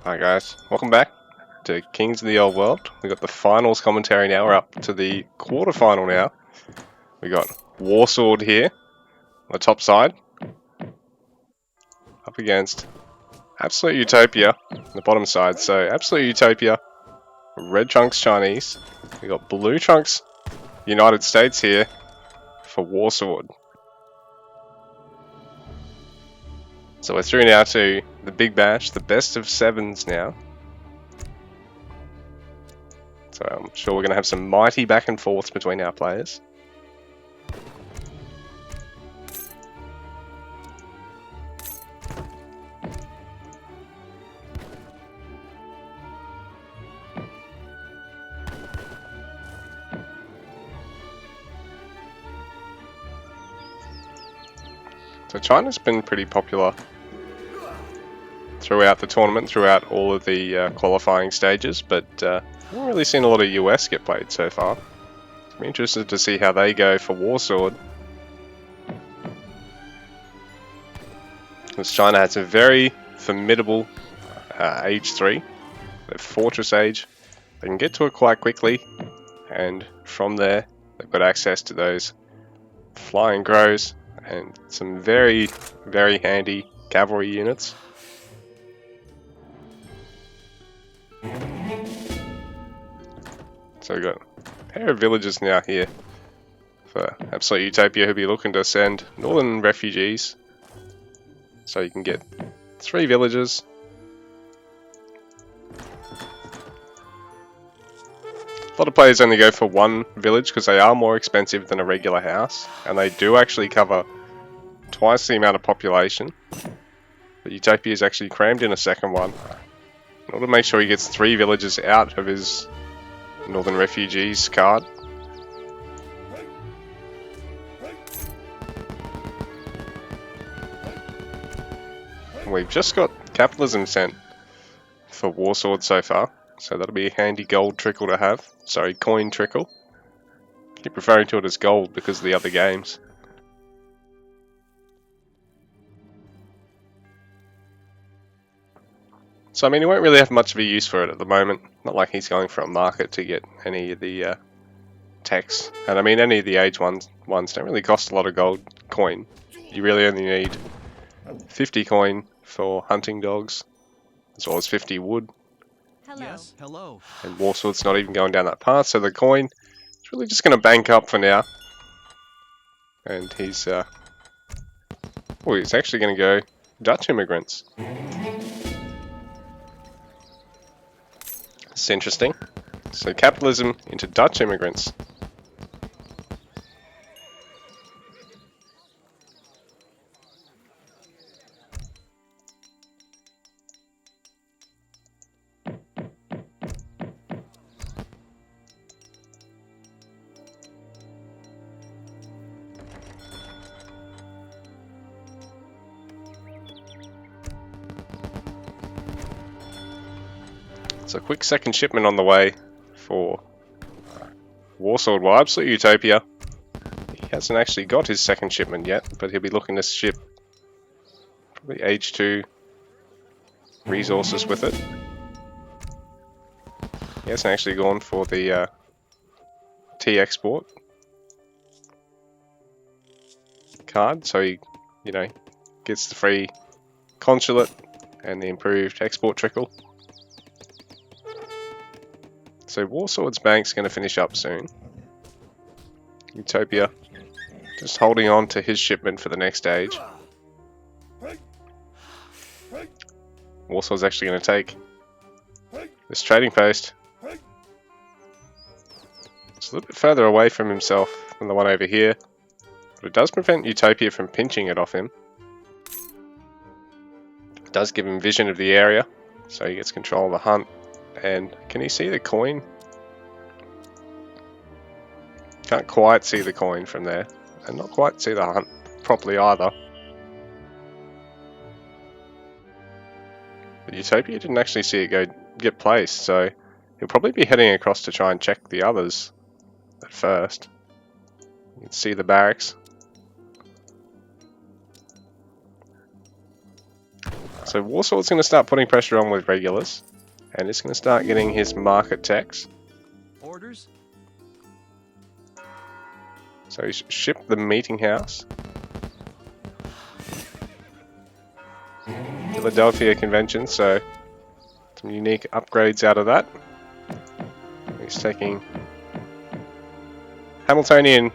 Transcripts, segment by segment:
Hi guys, welcome back to Kings of the Old World. We've got the finals commentary now, we're up to the quarterfinal now. We got Warsword here on the top side, up against Absolute Utopia on the bottom side. So Absolute Utopia, Red Trunks Chinese. We got Blue Trunks United States here for Warsword. So we're through now to the Big Bash, the best of sevens now. So I'm sure we're going to have some mighty back and forths between our players. So China's been pretty popular throughout the tournament, throughout all of the qualifying stages, but I haven't really seen a lot of US get played so far. I'm interested to see how they go for Warsword. Because China has a very formidable Age 3, the Fortress Age. They can get to it quite quickly, and from there they've got access to those Flying Crows and some very, very handy cavalry units. So we've got a pair of villagers now here for Absolute Utopia who'll be looking to send northern refugees. So you can get 3 villagers. A lot of players only go for 1 village because they are more expensive than a regular house, and they do actually cover twice the amount of population. But Utopia is actually crammed in a second one in order to make sure he gets 3 villagers out of his Northern Refugees card. We've just got Capitalism sent for Warsword so far, so that'll be a handy gold trickle to have. Sorry, coin trickle. Keep referring to it as gold because of the other games. So I mean, he won't really have much of a use for it at the moment. Not like he's going for a market to get any of the techs. And I mean, any of the age ones don't really cost a lot of gold coin. You really only need 50 coin for hunting dogs, as well as 50 wood. Hello. Yes, hello. And Warsword's not even going down that path, so the coin is really just going to bank up for now. And he's he's actually going to go Dutch immigrants. It's interesting. So capitalism into Dutch immigrants. So a quick second shipment on the way for Warsword. Well, Absolute Utopia, he hasn't actually got his second shipment yet, but he'll be looking to ship probably H2 resources with it. He hasn't actually gone for the T export card, so he, gets the free consulate and the improved export trickle. So Warsword's bank's going to finish up soon. Utopia just holding on to his shipment for the next stage. Warsword's actually going to take this trading post. It's a little bit further away from himself than the one over here, but it does prevent Utopia from pinching it off him. It does give him vision of the area, so he gets control of the hunt. And can you see the coin? Can't quite see the coin from there, and not quite see the hunt properly either. But Utopia didn't actually see it get placed, so he'll probably be heading across to try and check the others at first. You can see the barracks. So Warsword's going to start putting pressure on with regulars, and it's going to start getting his market techs. Orders? So he's shipped the meeting house. Philadelphia Convention, so some unique upgrades out of that. He's taking Hamiltonian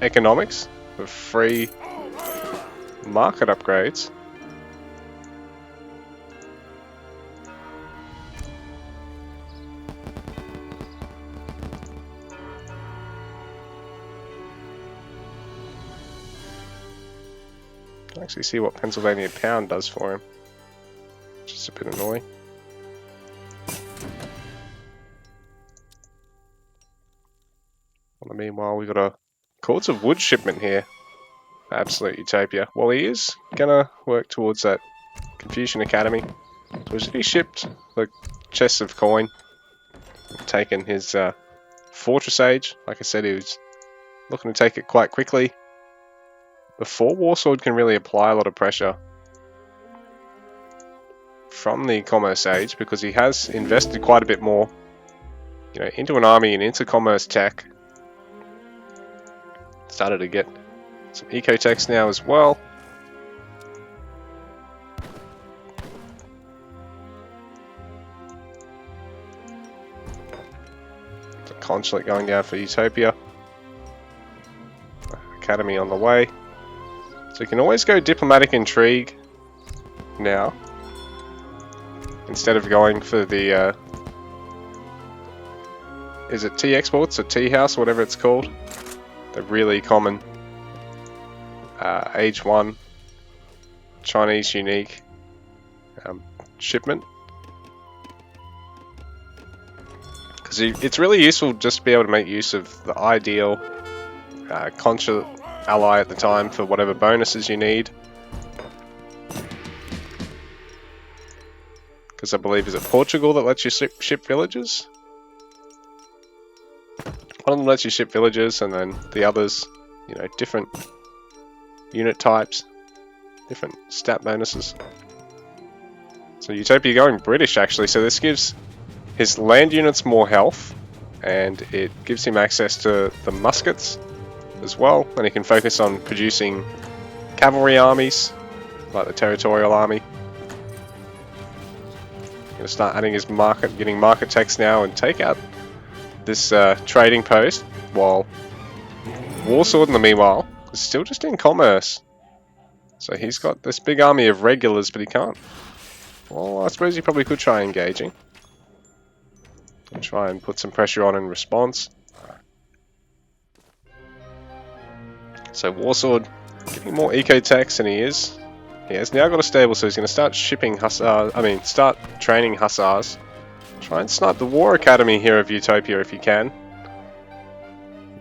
economics with free market upgrades. Actually see what Pennsylvania Pound does for him. Just a bit annoying. Well, meanwhile, we've got a Cords of Wood shipment here. Absolute Utopia. Well, he is gonna work towards that Confucian Academy. So he shipped the chests of coin, taken his Fortress Age. Like I said, he was looking to take it quite quickly before Warsword can really apply a lot of pressure from the Commerce Age, because he has invested quite a bit more, you know, into an army and into commerce tech. Started to get some eco-techs now as well. The consulate going down for Utopia. Academy on the way. So you can always go diplomatic intrigue now, instead of going for the is it tea exports or tea house, whatever it's called. The really common Age 1 Chinese unique shipment. Because it's really useful just to be able to make use of the ideal consulate ally at the time for whatever bonuses you need. Because I believe, is it Portugal that lets you ship villages? One of them lets you ship villages, and then the others, you know, different unit types, different stat bonuses. So Utopia going British actually, so this gives his land units more health, and it gives him access to the muskets as well, and he can focus on producing cavalry armies, like the Territorial Army. Going to start adding his market, getting market techs now, and take out this trading post, while Warsword in the meanwhile is still just in commerce. So he's got this big army of regulars, but he can't. Well, I suppose he probably could try engaging. And try and put some pressure on in response. So Warsword getting more eco-techs than he is. He has now got a stable, so he's going to start shipping hussars. Start training hussars. Try and snipe the War Academy here of Utopia if you can.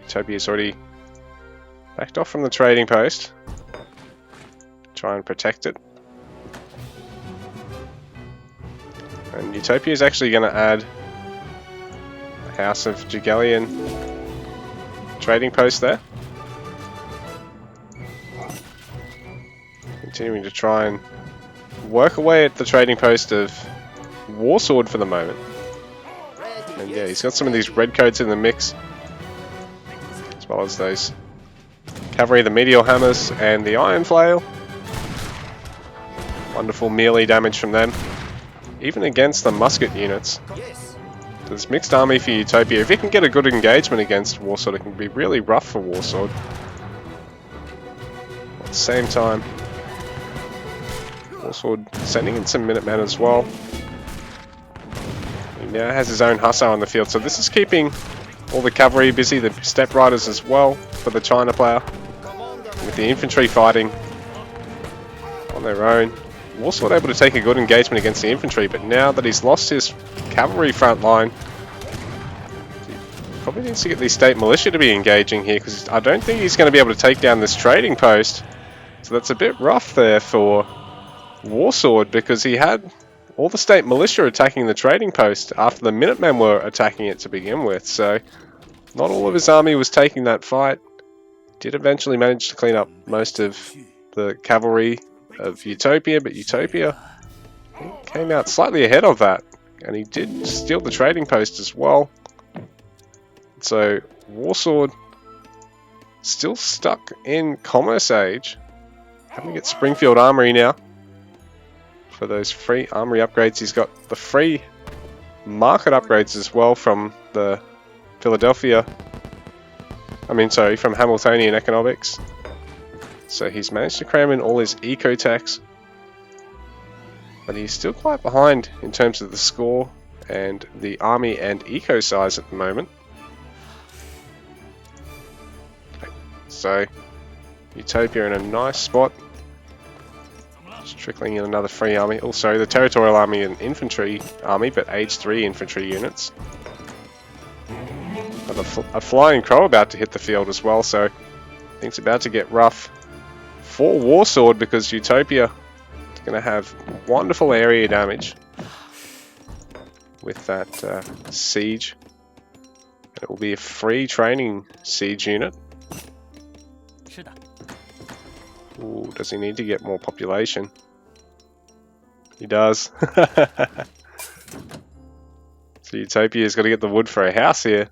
Utopia's already backed off from the trading post. Try and protect it. And Utopia is actually going to add the House of Jagellian trading post there. Continuing to try and work away at the trading post of Warsword for the moment. And yeah, he's got some of these red coats in the mix, as well as those cavalry, the meteor hammers, and the iron flail. Wonderful melee damage from them, even against the musket units. This mixed army for Utopia, if he can get a good engagement against Warsword, it can be really rough for Warsword. At the same time, Warsword sending in some Minutemen as well. He now has his own hussar on the field, so this is keeping all the cavalry busy, the step riders as well for the China player. With the infantry fighting on their own. Warsword able to take a good engagement against the infantry, but now that he's lost his cavalry front line, he probably needs to get the state militia to be engaging here, because I don't think he's going to be able to take down this trading post. So that's a bit rough there for Warsword, because he had all the state militia attacking the trading post after the Minutemen were attacking it to begin with, so not all of his army was taking that fight. Did eventually manage to clean up most of the cavalry of Utopia, but Utopia came out slightly ahead of that, and he did steal the trading post as well. So Warsword still stuck in Commerce Age. Having to get Springfield Armory now for those free armory upgrades. He's got the free market upgrades as well from the from Hamiltonian Economics. So he's managed to cram in all his eco tax, but he's still quite behind in terms of the score and the army and eco size at the moment. So Utopia in a nice spot. Just trickling in another free army. Also, the Territorial Army and Infantry Army, but Age 3 infantry units. A Flying Crow about to hit the field as well, so things about to get rough for Warsword, because Utopia is going to have wonderful area damage with that siege. It will be a free training siege unit. Ooh, does he need to get more population? He does. So Utopia's got to get the wood for a house here.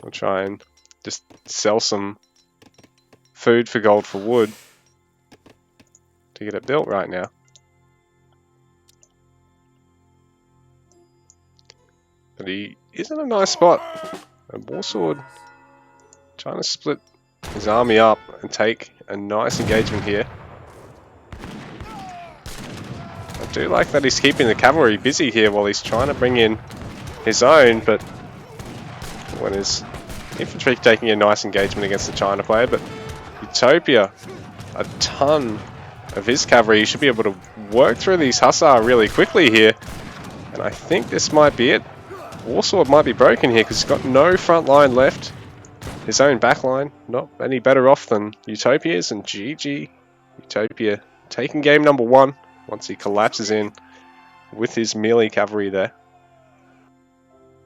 We'll try and just sell some food for gold for wood to get it built right now. But he is in a nice spot. And Warsword trying to split his army up and take a nice engagement here. I do like that he's keeping the cavalry busy here while he's trying to bring in his own, but when his infantry taking a nice engagement against the China player. But Utopia, a ton of his cavalry, he should be able to work through these Hussar really quickly here. And I think this might be it. Warsword might be broken here because he's got no front line left. His own back line, not any better off than Utopia's, and GG. Utopia taking game number 1 once he collapses in with his melee cavalry there.